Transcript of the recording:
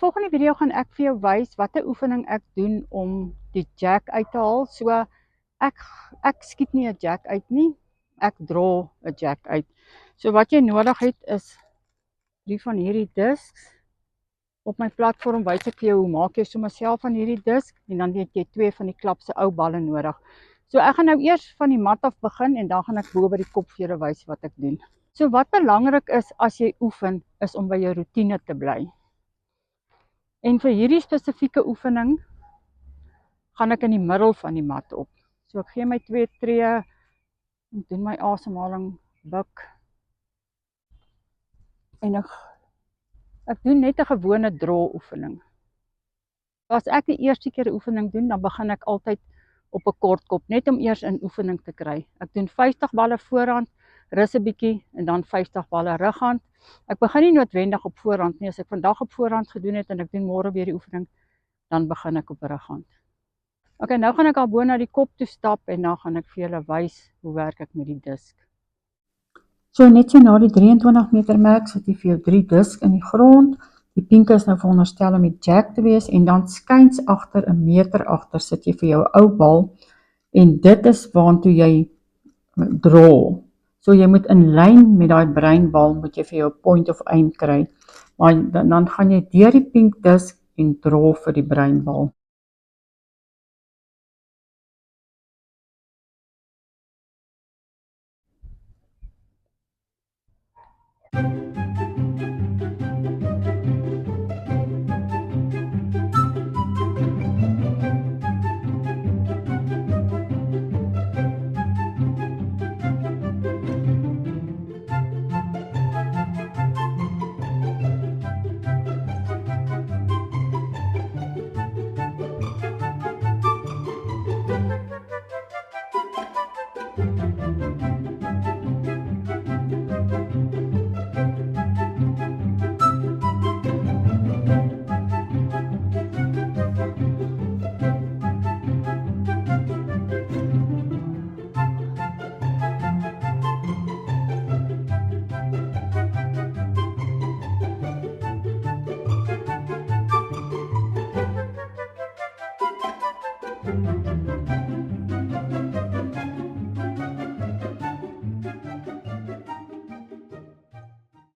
volgende video gaan ek vir jou wys watter oefening ek doen om die jack uit te haal. So ek skiet nie 'n jack uit nie, ek draw 'n jack uit. So wat jy nodig het is 3 van hierdie disks. Op my platform wys ek vir jou hoe maak jy sommer self van hierdie disk en dan het jy 2 van die klapse ou balle nodig. So ek gaan nou eers van die mat af begin en dan gaan ek bo by die kop vir julle wys wat ek doen. So wat belangrik is as jy oefen is om by jou roetine te bly. En vir hierdie spesifieke oefening gaan ek in die middel van die mat op. So ek gee my 2 tree en doen my asemhaling buik. En ek doen net 'n gewone draw oefening. As ek die eerste keer 'n oefening doen, dan begin ek altyd op 'n kort kop, net om eers in oefening te kry. Ek doen 50 balle voorhand, rus 'n bietjie en dan 50 balle rughand. Ek begin nie noodwendig op voorhand nie. As ek vandag op voorhand gedoen het en ek doen môre weer die oefening, dan begin ek op rughand. Okay, nou gaan ek al bo na die kop toe stap en dan gaan ek vir julle wys hoe werk ek met die disk. So net so na die 23 meter merk sit jy vir jou 3 disk in die grond. Die pinke is nou veronderstel om die jack te wees en dan skuins agter 'n meter agter sit jy vir jou ou bal en dit is waartoe jy draw. So jy moet in lyn met daai breinbal moet jy vir jou point of aim kry. Maar dan gaan jy deur die pink disk en draw vir die breinbal.